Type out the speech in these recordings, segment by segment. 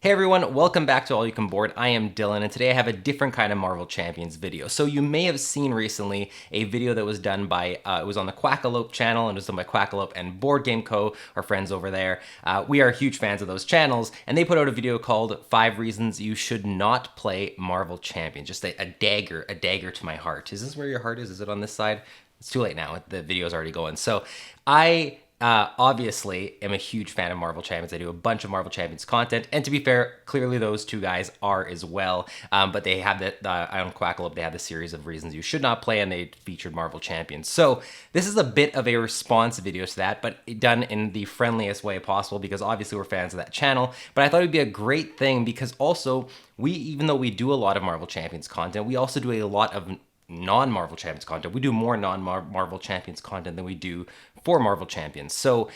Hey everyone, welcome back to All You Can Board. I am Dylan, and today I have a different kind of Marvel Champions video. So you may have seen recently a video that was done by, it was on the Quackalope channel, and it was done by Quackalope and Board Game Co., our friends over there. We are huge fans of those channels, and they put out a video called 5 Reasons You Should Not Play Marvel Champions. Just a dagger to my heart. Is this where your heart is? Is it on this side? It's too late now, the video's already going. So I obviously am a huge fan of Marvel Champions. I do a bunch of Marvel Champions content, and to be fair, clearly those two guys are as well. But they have that on Quackalope, they have the series of reasons you should not play, and they featured Marvel Champions. So this is a bit of a response video to that, but done in the friendliest way possible because obviously we're fans of that channel. But I thought it'd be a great thing because also even though we do a lot of Marvel Champions content, we also do a lot of non-Marvel Champions content. We do more non-Marvel Champions content than we do for Marvel Champions. So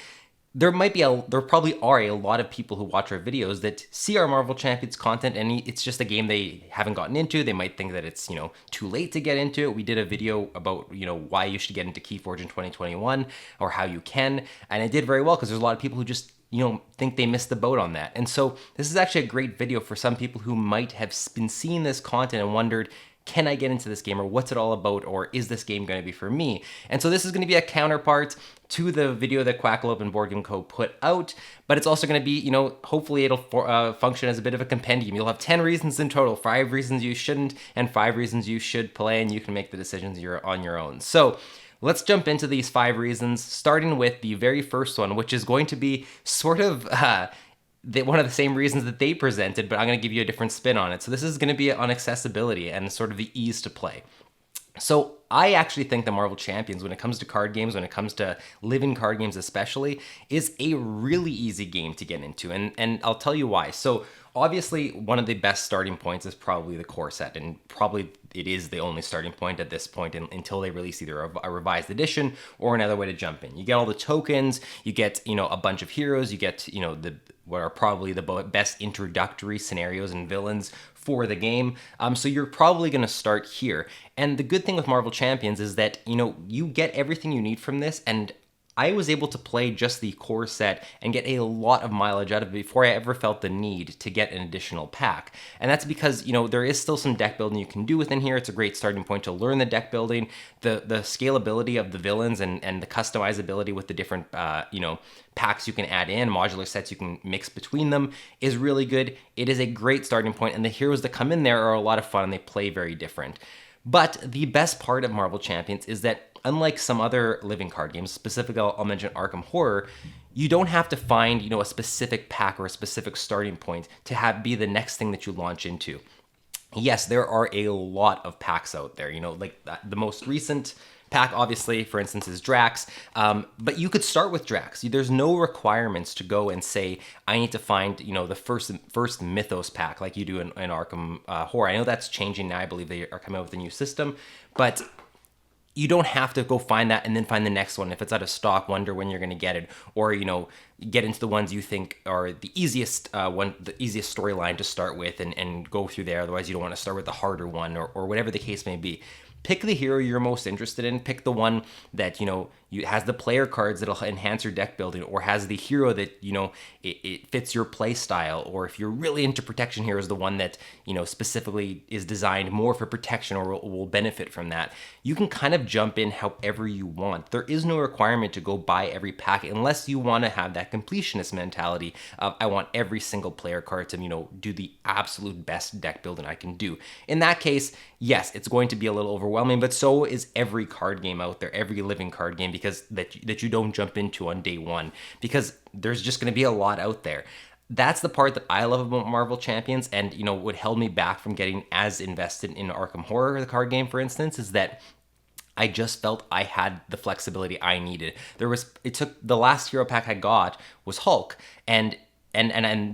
there probably are a lot of people who watch our videos that see our Marvel Champions content and it's just a game they haven't gotten into. They might think that it's, too late to get into it. We did a video about, why you should get into Keyforge in 2021 or how you can, and it did very well because there's a lot of people who just think they missed the boat on that. And so this is actually a great video for some people who might have been seeing this content and wondered, can I get into this game, or what's it all about, or is this game going to be for me? And so this is going to be a counterpart to the video that Quackalope and Board Game Co. put out, but it's also going to be, hopefully it'll function as a bit of a compendium. You'll have 10 reasons in total, 5 reasons you shouldn't, and 5 reasons you should play, and you can make the decisions on your own. So let's jump into these 5 reasons, starting with the very first one, which is going to be sort of one of the same reasons that they presented, but I'm going to give you a different spin on it. So this is going to be on accessibility and sort of the ease to play. So I actually think the Marvel Champions, when it comes to card games, when it comes to living card games especially, is a really easy game to get into. And I'll tell you why. So obviously, one of the best starting points is probably the core set, and probably it is the only starting point at this point until they release either a revised edition or another way to jump in. You get all the tokens, you get, a bunch of heroes, you get, what are probably the best introductory scenarios and villains for the game. So you're probably going to start here. And the good thing with Marvel Champions is that, you get everything you need from this, and I was able to play just the core set and get a lot of mileage out of it before I ever felt the need to get an additional pack. And that's because, there is still some deck building you can do within here. It's a great starting point to learn the deck building, the scalability of the villains and the customizability with the different, packs you can add in, modular sets you can mix between them is really good. It is a great starting point, and the heroes that come in there are a lot of fun and they play very different. But the best part of Marvel Champions is that unlike some other living card games, specifically I'll mention Arkham Horror, you don't have to find, a specific pack or a specific starting point to be the next thing that you launch into. Yes, there are a lot of packs out there, like the most recent pack, obviously, for instance, is Drax, but you could start with Drax. There's no requirements to go and say, I need to find, the first Mythos pack like you do in Arkham Horror. I know that's changing now. I believe they are coming out with a new system, but you don't have to go find that and then find the next one. If it's out of stock, wonder when you're going to get it, or get into the ones you think are the easiest storyline to start with and go through there. Otherwise, you don't want to start with the harder one or whatever the case may be. Pick the hero you're most interested in. Pick the one that, has the player cards that'll enhance your deck building, or has the hero that, it fits your play style. Or if you're really into protection heroes, the one that, specifically is designed more for protection or will benefit from that. You can kind of jump in however you want. There is no requirement to go buy every pack unless you want to have that completionist mentality of, I want every single player card to, do the absolute best deck building I can do. In that case, yes, it's going to be a little overwhelming, but so is every card game out there, every living card game, because that you don't jump into on day one, because there's just going to be a lot out there. That's the part that I love about Marvel Champions, and what held me back from getting as invested in Arkham Horror, the card game, for instance, is that I just felt I had the flexibility I needed. The last hero pack I got was Hulk, and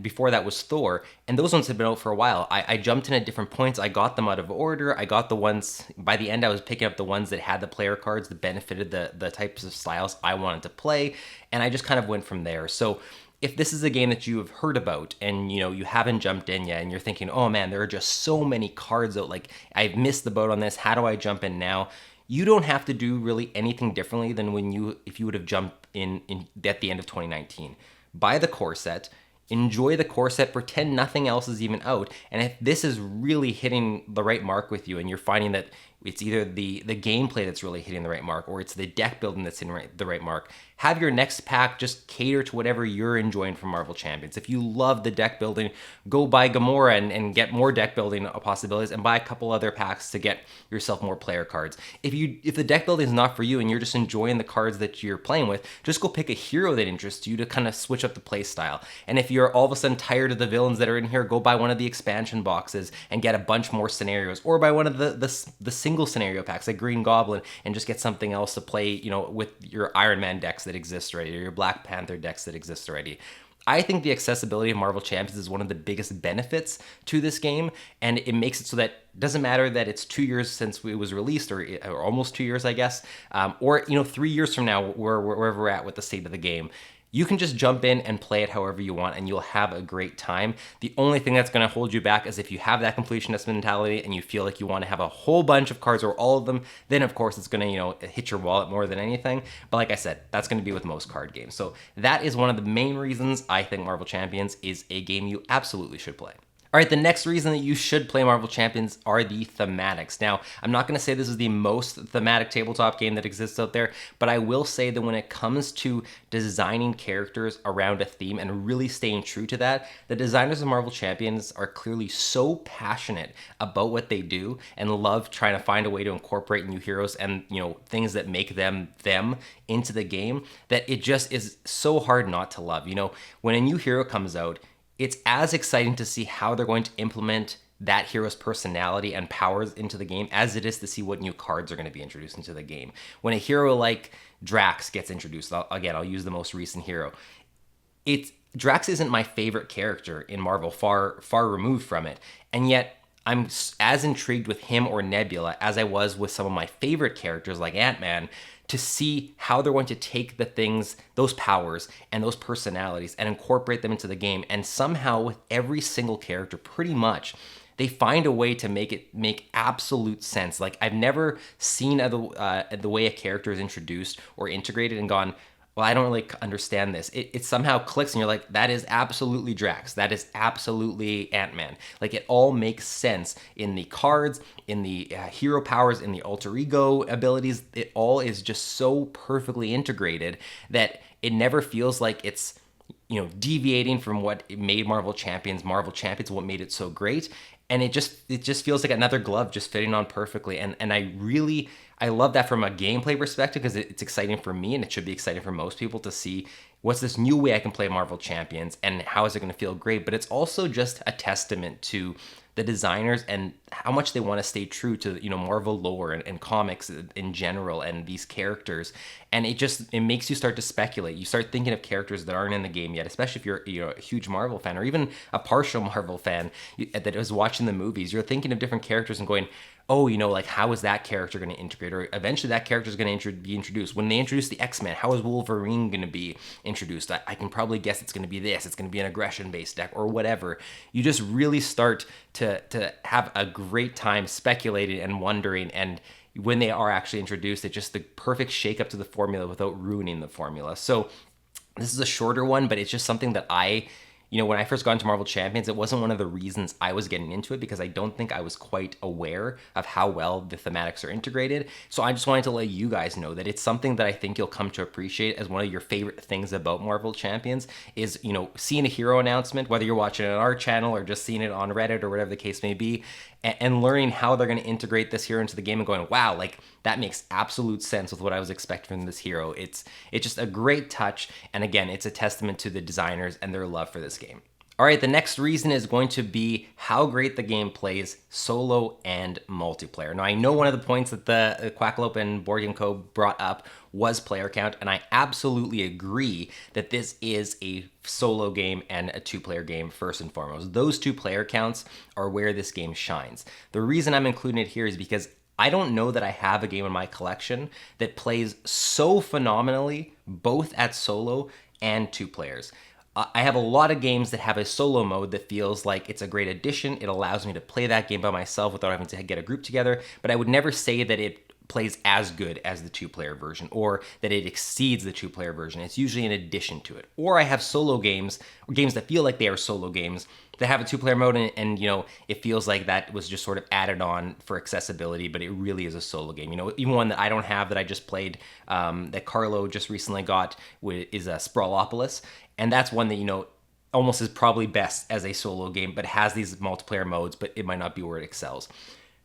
before that was Thor, and those ones had been out for a while. I jumped in at different points. I got them out of order. I got the ones, by the end I was picking up the ones that had the player cards that benefited the types of styles I wanted to play, and I just kind of went from there. So if this is a game that you have heard about and you haven't jumped in yet and you're thinking, oh man, there are just so many cards out, like I've missed the boat on this, how do I jump in now? You don't have to do really anything differently than if you would have jumped in at the end of 2019. Buy the core set. enjoy the core set, pretend nothing else is even out. And if this is really hitting the right mark with you and you're finding that it's either the gameplay that's really hitting the right mark or it's the deck building that's in the right mark, have your next pack just cater to whatever you're enjoying from Marvel Champions. If you love the deck building, go buy Gamora and get more deck building possibilities, and buy a couple other packs to get yourself more player cards. If the deck building is not for you and you're just enjoying the cards that you're playing with, just go pick a hero that interests you to kind of switch up the play style. And if you're all of a sudden tired of the villains that are in here, go buy one of the expansion boxes and get a bunch more scenarios, or buy one of the single scenario packs like Green Goblin and just get something else to play, you know, with your Iron Man decks that exist already, or your Black Panther decks that exist already. I think the accessibility of Marvel Champions is one of the biggest benefits to this game, and it makes it so that it doesn't matter that it's 2 years since it was released, or almost 2 years, I guess, or 3 years from now, wherever we're at with the state of the game. You can just jump in and play it however you want, and you'll have a great time. The only thing that's going to hold you back is if you have that completionist mentality and you feel like you want to have a whole bunch of cards or all of them, then of course it's going to, hit your wallet more than anything. But like I said, that's going to be with most card games. So that is one of the main reasons I think Marvel Champions is a game you absolutely should play. All right, the next reason that you should play Marvel Champions are the thematics. Now, I'm not going to say this is the most thematic tabletop game that exists out there, but I will say that when it comes to designing characters around a theme and really staying true to that, the designers of Marvel Champions are clearly so passionate about what they do and love trying to find a way to incorporate new heroes and, things that make them into the game, that it just is so hard not to love. When a new hero comes out, it's as exciting to see how they're going to implement that hero's personality and powers into the game as it is to see what new cards are going to be introduced into the game. When a hero like Drax gets introduced, I'll use the most recent hero. Drax isn't my favorite character in Marvel, far removed from it, and yet I'm as intrigued with him or Nebula as I was with some of my favorite characters like Ant-Man, to see how they're going to take the things, those powers and those personalities, and incorporate them into the game. And somehow with every single character, pretty much, they find a way to make it make absolute sense. Like, I've never seen the way a character is introduced or integrated and gone, well, I don't really understand this. It somehow clicks and you're like, that is absolutely Drax. That is absolutely Ant-Man. Like, it all makes sense in the cards, in the hero powers, in the alter ego abilities. It all is just so perfectly integrated that it never feels like it's, deviating from what made Marvel Champions, what made it so great. And it just feels like another glove just fitting on perfectly. And I love that from a gameplay perspective, because it's exciting for me, and it should be exciting for most people to see what's this new way I can play Marvel Champions and how is it going to feel great. But it's also just a testament to the designers and how much they want to stay true to Marvel lore and comics in general and these characters. And it makes you start to speculate. You start thinking of characters that aren't in the game yet, especially if you're a huge Marvel fan or even a partial Marvel fan that is watching the movies. You're thinking of different characters and going, oh, like, how is that character going to integrate? Or eventually that character is going to be introduced. When they introduce the X-Men, how is Wolverine going to be introduced? I can probably guess it's going to be this. It's going to be an aggression-based deck or whatever. You just really start to have a great time speculating and wondering. And when they are actually introduced, it's just the perfect shake-up to the formula without ruining the formula. So this is a shorter one, but it's just something that when I first got into Marvel Champions, it wasn't one of the reasons I was getting into it, because I don't think I was quite aware of how well the thematics are integrated. So I just wanted to let you guys know that it's something that I think you'll come to appreciate as one of your favorite things about Marvel Champions is, seeing a hero announcement, whether you're watching it on our channel or just seeing it on Reddit or whatever the case may be, and learning how they're going to integrate this hero into the game and going, wow, like, that makes absolute sense with what I was expecting from this hero. It's just a great touch. And again, it's a testament to the designers and their love for this game. All right, the next reason is going to be how great the game plays solo and multiplayer. Now, I know one of the points that the Quackalope and Board Game Co. brought up was player count, and I absolutely agree that this is a solo game and a two-player game first and foremost. Those two player counts are where this game shines. The reason I'm including it here is because I don't know that I have a game in my collection that plays so phenomenally both at solo and two players. I have a lot of games that have a solo mode that feels like it's a great addition. It allows me to play that game by myself without having to get a group together, but I would never say that it plays as good as the two-player version, or that it exceeds the two-player version. It's usually in addition to it. Or I have solo games, or games that feel like they are solo games, that have a two-player mode, and it feels like that was just sort of added on for accessibility, but it really is a solo game. Even one that I don't have that I just played, that Carlo just recently got, is a Sprawlopolis, and that's one that almost is probably best as a solo game, but has these multiplayer modes, but it might not be where it excels.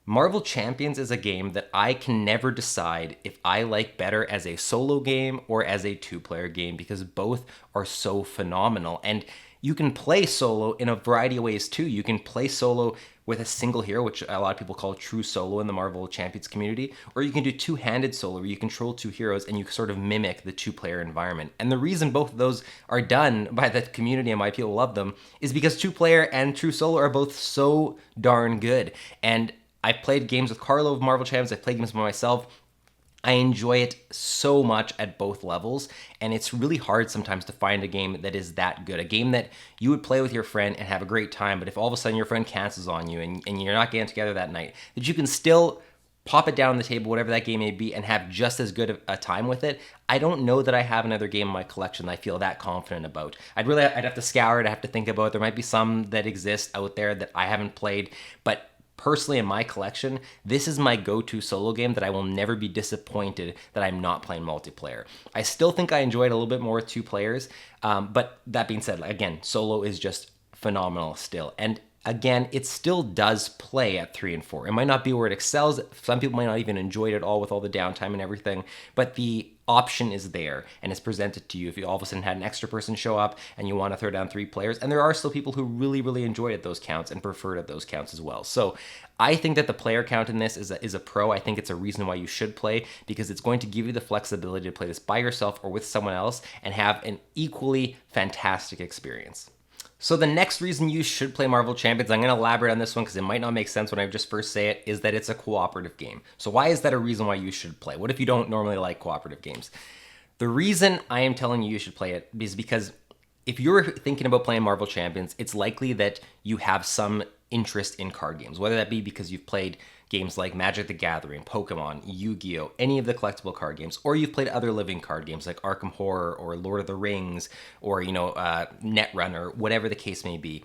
Marvel Champions is a game that I can never decide if I like better as a solo game or as a two-player game, because both are so phenomenal. And you can play solo in a variety of ways too. You can play solo with a single hero, which a lot of people call true solo in the Marvel Champions community, or you can do two-handed solo where you control two heroes and you sort of mimic the two-player environment. And the reason both of those are done by the community and why people love them is because two-player and true solo are both so darn good. And I've played games with Carlo of Marvel Champions, I've played games by myself. I enjoy it so much at both levels, and it's really hard sometimes to find a game that is that good. A game that you would play with your friend and have a great time, but if all of a sudden your friend cancels on you and you're not getting together that night, that you can still pop it down on the table, whatever that game may be, and have just as good a time with it. I don't know that I have another game in my collection that I feel that confident about. I'd have to scour it, I'd have to think about it. There might be some that exist out there that I haven't played, but personally in my collection, this is my go-to solo game that I will never be disappointed that I'm not playing multiplayer. I still think I enjoy it a little bit more with two players, but that being said, again, solo is just phenomenal still. And again, it still does play at 3 and 4. It might not be where it excels. Some people might not even enjoy it at all with all the downtime and everything, but the option is there and it's presented to you if you all of a sudden had an extra person show up and you want to throw down 3 players. And there are still people who really, really enjoy it at those counts and prefer it at those counts as well. So I think that the player count in this is a pro. I think it's a reason why you should play, because it's going to give you the flexibility to play this by yourself or with someone else and have an equally fantastic experience. So the next reason you should play Marvel Champions, I'm going to elaborate on this one because it might not make sense when I just first say it, is that it's a cooperative game. So why is that a reason why you should play? What if you don't normally like cooperative games? The reason I am telling you should play it is because if you're thinking about playing Marvel Champions, it's likely that you have some interest in card games, whether that be because you've played games like Magic the Gathering, Pokemon, Yu-Gi-Oh, any of the collectible card games, or you've played other living card games like Arkham Horror or Lord of the Rings or Netrunner, whatever the case may be.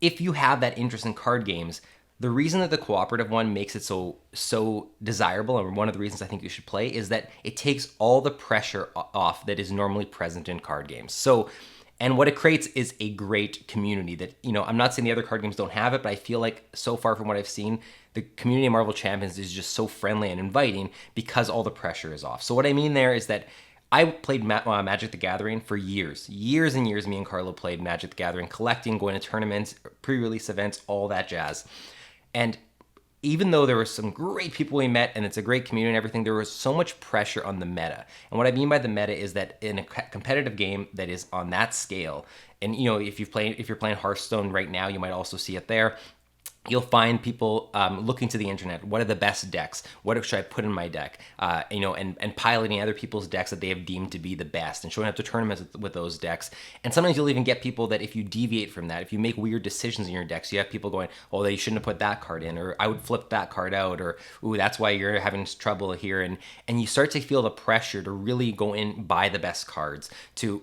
If you have that interest in card games, the reason that the cooperative one makes it so desirable, and one of the reasons I think you should play, is that it takes all the pressure off that is normally present in card games. And what it creates is a great community that, I'm not saying the other card games don't have it, but I feel like so far from what I've seen, the community of Marvel Champions is just so friendly and inviting because all the pressure is off. So what I mean there is that I played Magic the Gathering for years and years. Me and Carlo played Magic the Gathering, collecting, going to tournaments, pre-release events, all that jazz. And even though there were some great people we met and it's a great community and everything, there was so much pressure on the meta. And what I mean by the meta is that in a competitive game that is on that scale, and if you're playing Hearthstone right now, you might also see it there. You'll find people looking to the internet. What are the best decks? What should I put in my deck? And piloting other people's decks that they have deemed to be the best and showing up to tournaments with those decks. And sometimes you'll even get people that if you deviate from that, if you make weird decisions in your decks, you have people going, oh, they shouldn't have put that card in, or I would flip that card out, or ooh, that's why you're having trouble here. And you start to feel the pressure to really go in, buy the best cards.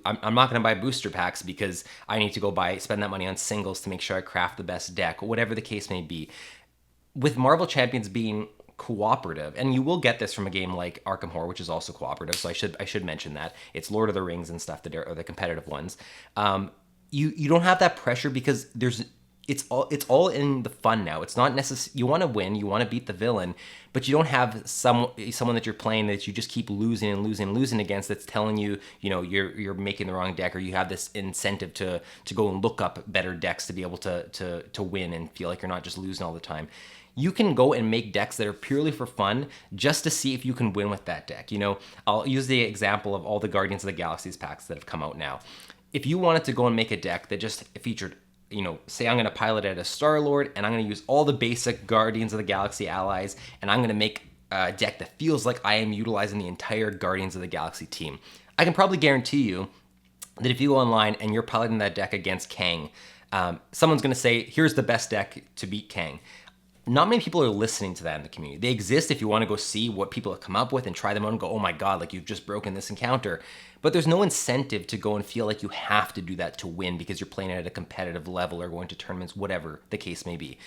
I'm not going to buy booster packs because I need to go spend that money on singles to make sure I craft the best deck, whatever the case may be. With Marvel Champions being cooperative, and you will get this from a game like Arkham Horror, which is also cooperative, so I should mention that. It's Lord of the Rings and stuff that are the competitive ones. You don't have that pressure because it's all in the fun now. It's not necessary. You want to win, you want to beat the villain, but you don't have someone that you're playing that you just keep losing and losing against that's telling you, you're making the wrong deck, or you have this incentive to go and look up better decks to be able to win and feel like you're not just losing all the time. You can go and make decks that are purely for fun just to see if you can win with that deck. I'll use the example of all the Guardians of the Galaxies packs that have come out now. If you wanted to go and make a deck that just featured, say I'm going to pilot it as Star-Lord, and I'm going to use all the basic Guardians of the Galaxy allies, and I'm going to make a deck that feels like I am utilizing the entire Guardians of the Galaxy team. I can probably guarantee you that if you go online and you're piloting that deck against Kang, someone's going to say, here's the best deck to beat Kang. not many people are listening to that in the community. They exist if you want to go see what people have come up with and try them out and go, oh my God, like you've just broken this encounter. But there's no incentive to go and feel like you have to do that to win because you're playing at a competitive level or going to tournaments, whatever the case may be.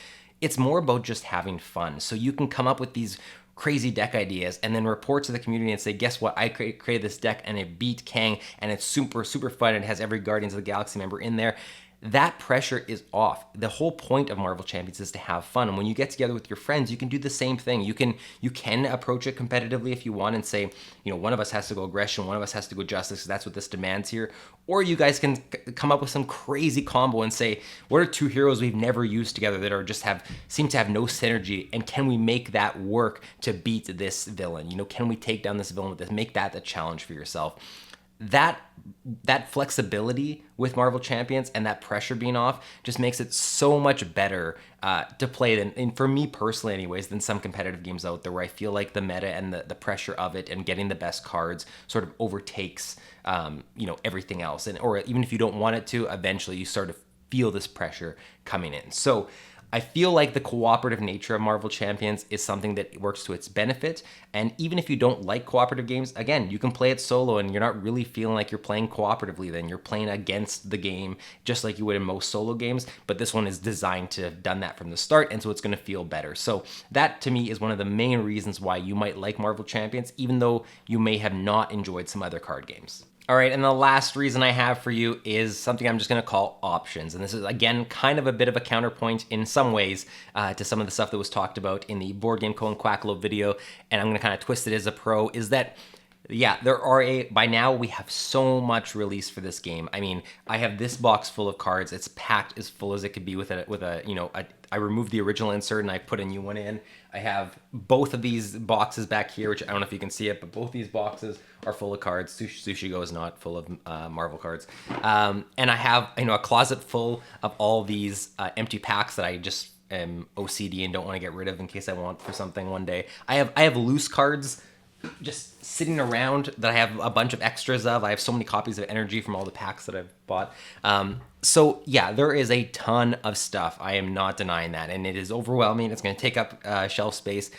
It's more about just having fun. So you can come up with these crazy deck ideas and then report to the community and say, guess what, I created this deck and it beat Kang and it's super, super fun and it has every Guardians of the Galaxy member in there. That pressure is off. The whole point of Marvel Champions is to have fun. And when you get together with your friends, you can do the same thing. You can approach it competitively if you want and say, you know, one of us has to go aggression, one of us has to go justice, that's what this demands here. Or you guys can come up with some crazy combo and say, what are two heroes we've never used together that are just seem to have no synergy, and can we make that work to beat this villain? You know, can we take down this villain with this? Make that the challenge for yourself. That flexibility with Marvel Champions and that pressure being off just makes it so much better to play than, and for me personally anyways, than some competitive games out there where I feel like the meta and the pressure of it and getting the best cards sort of overtakes you know, everything else. And or even if you don't want it to, eventually you start to feel this pressure coming in. So I feel like the cooperative nature of Marvel Champions is something that works to its benefit. And even if you don't like cooperative games, again, you can play it solo and you're not really feeling like you're playing cooperatively then. You're playing against the game just like you would in most solo games, but this one is designed to have done that from the start, and so it's going to feel better. So that to me is one of the main reasons why you might like Marvel Champions, even though you may have not enjoyed some other card games. All right, and the last reason I have for you is something I'm just gonna call options. And this is, again, kind of a bit of a counterpoint in some ways to some of the stuff that was talked about in the Board Game Co and Quackalope video, and I'm gonna kind of twist it as a pro, is that yeah, by now we have so much release for this game. I mean, I have this box full of cards. It's packed as full as it could be with a you know, I removed the original insert and I put a new one in. I have both of these boxes back here, which I don't know if you can see it, but both these boxes are full of cards. Sushi Go is not full of Marvel cards. And I have, you know, a closet full of all these empty packs that I just am OCD and don't want to get rid of in case I want for something one day. I have loose cards just sitting around that I have a bunch of extras of. I have so many copies of Energy from all the packs that I've bought. So yeah, there is a ton of stuff. I am not denying that, and it is overwhelming. It's going to take up shelf space.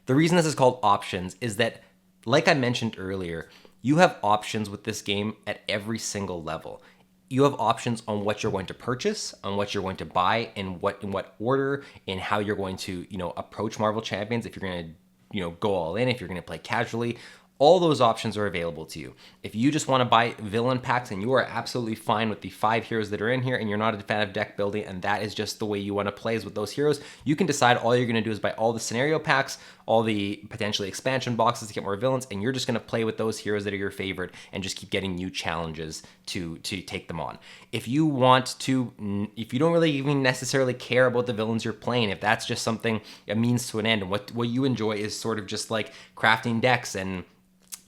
The reason this is called options is that, like I mentioned earlier, you have options with this game at every single level. You have options on what you're going to purchase, on what you're going to buy, in what order, and how you're going to, you know, approach Marvel Champions. If you're going to, you know, go all in, if you're going to play casually, all those options are available to you. If you just want to buy villain packs and you are absolutely fine with the 5 heroes that are in here and you're not a fan of deck building and that is just the way you want to play is with those heroes, you can decide all you're going to do is buy all the scenario packs, all the potentially expansion boxes to get more villains, and you're just going to play with those heroes that are your favorite and just keep getting new challenges to take them on. If you want to, if you don't really even necessarily care about the villains you're playing, if that's just something, a means to an end, and what you enjoy is sort of just like crafting decks and,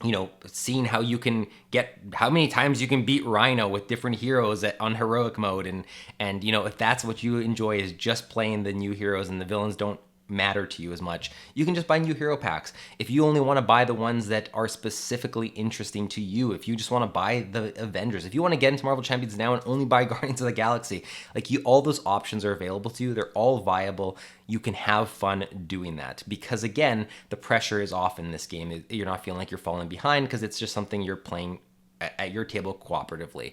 you know, seeing how you can get, how many times you can beat Rhino with different heroes on heroic mode, and you know, if that's what you enjoy is just playing the new heroes and the villains don't matter to you as much, you can just buy new hero packs. If you only want to buy the ones that are specifically interesting to you, if you just want to buy the Avengers, if you want to get into Marvel Champions now and only buy Guardians of the Galaxy, like, all those options are available to you. They're all viable. You can have fun doing that because, again, the pressure is off in this game. You're not feeling like you're falling behind because it's just something you're playing at your table cooperatively.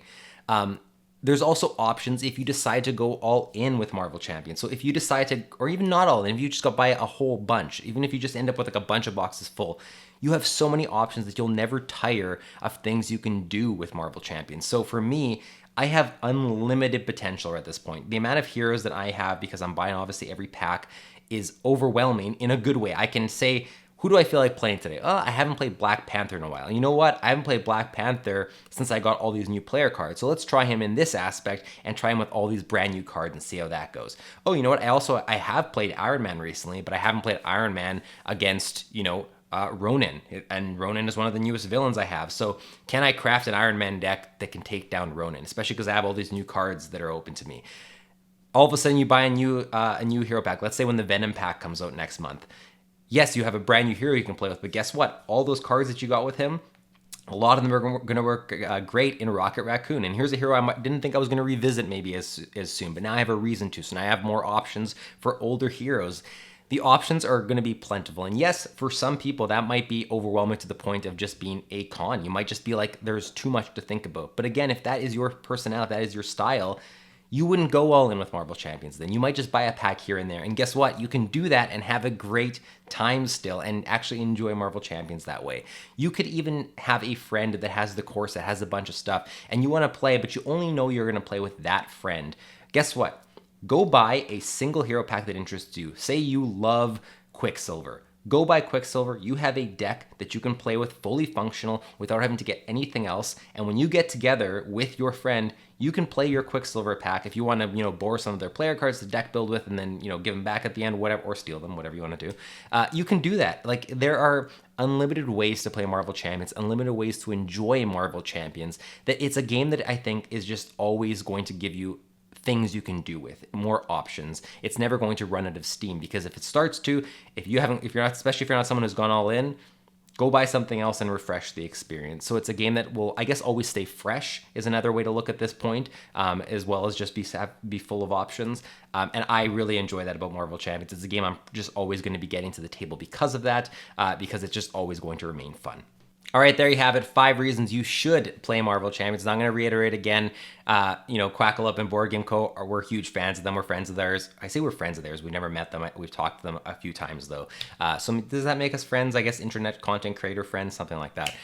There's also options if you decide to go all in with Marvel Champions. So if you decide to, or even not all in, if you just go buy a whole bunch, even if you just end up with like a bunch of boxes full, you have so many options that you'll never tire of things you can do with Marvel Champions. So for me, I have unlimited potential at this point. The amount of heroes that I have, because I'm buying obviously every pack, is overwhelming in a good way. I can say, who do I feel like playing today? Oh, I haven't played Black Panther in a while. You know what? I haven't played Black Panther since I got all these new player cards. So let's try him in this aspect and try him with all these brand new cards and see how that goes. Oh, you know what? I have played Iron Man recently, but I haven't played Iron Man against, you know, Ronin. And Ronin is one of the newest villains I have. So can I craft an Iron Man deck that can take down Ronin? Especially because I have all these new cards that are open to me. All of a sudden you buy a new hero pack. Let's say when the Venom pack comes out next month. Yes, you have a brand new hero you can play with, but guess what? All those cards that you got with him, a lot of them are going to work great in Rocket Raccoon. And here's a hero didn't think I was going to revisit maybe as soon, but now I have a reason to. So now I have more options for older heroes. The options are going to be plentiful. And yes, for some people, that might be overwhelming to the point of just being a con. You might just be like, there's too much to think about. But again, if that is your personality, that is your style, you wouldn't go all in with Marvel Champions then. You might just buy a pack here and there. And guess what? You can do that and have a great time still and actually enjoy Marvel Champions that way. You could even have a friend that has the course, that has a bunch of stuff, and you want to play, but you only know you're going to play with that friend. Guess what? Go buy a single hero pack that interests you. Say you love Quicksilver. Go buy Quicksilver. You have a deck that you can play with fully functional without having to get anything else. And when you get together with your friend, you can play your Quicksilver pack. If you want to, borrow some of their player cards to deck build with and then, give them back at the end, whatever, or steal them, whatever you want to do. You can do that. Like, there are unlimited ways to play Marvel Champions, unlimited ways to enjoy Marvel Champions, that it's a game that I think is just always going to give you things you can do with, more options. It's never going to run out of steam, because if it starts to, especially if you're not someone who's gone all in, go buy something else and refresh the experience. So it's a game that will, I guess, always stay fresh is another way to look at this point, as well as just be full of options. And I really enjoy that about Marvel Champions. It's a game I'm just always going to be getting to the table because of that, because it's just always going to remain fun. All right, there you have it. 5 reasons you should play Marvel Champions. And I'm going to reiterate again, Quackle Up and Board Game Co. We're huge fans of them. We're friends of theirs. I say we're friends of theirs. We've never met them. We've talked to them a few times, though. So does that make us friends? I guess internet content creator friends, something like that.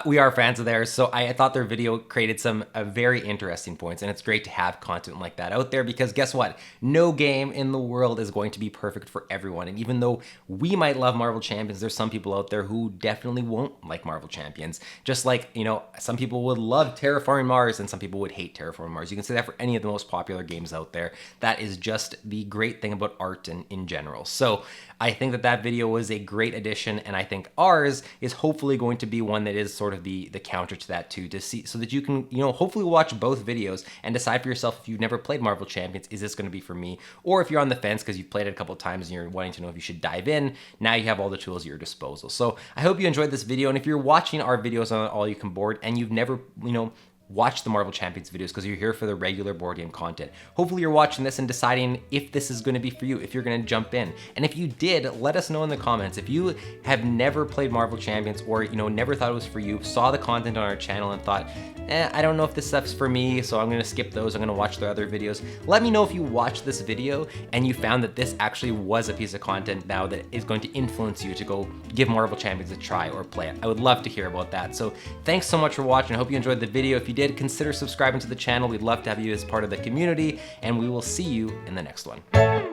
We are fans of theirs. So I thought their video created some very interesting points. And it's great to have content like that out there, because guess what? No game in the world is going to be perfect for everyone. And even though we might love Marvel Champions, there's some people out there who definitely won't like Marvel Champions. Just like, some people would love Terraforming Mars and some people would hate Terraforming Mars. You can say that for any of the most popular games out there. That is just the great thing about art in general. So I think that video was a great addition, and I think ours is hopefully going to be one that is sort of the counter to that too, to see, so that you can, hopefully watch both videos and decide for yourself, if you've never played Marvel Champions, is this going to be for me? Or if you're on the fence because you've played it a couple of times and you're wanting to know if you should dive in, now you have all the tools at your disposal. So I hope you enjoyed this video, and if you're watching our videos on All You Can Board and you've never, watch the Marvel Champions videos because you're here for the regular board game content. Hopefully you're watching this and deciding if this is going to be for you, if you're going to jump in. And if you did, let us know in the comments. If you have never played Marvel Champions, or never thought it was for you, saw the content on our channel and thought, I don't know if this stuff's for me, so I'm going to skip those, I'm going to watch their other videos. Let me know if you watched this video and you found that this actually was a piece of content now that is going to influence you to go give Marvel Champions a try or play it. I would love to hear about that. So thanks so much for watching. I hope you enjoyed the video. If you did, consider subscribing to the channel. We'd love to have you as part of the community, and we will see you in the next one.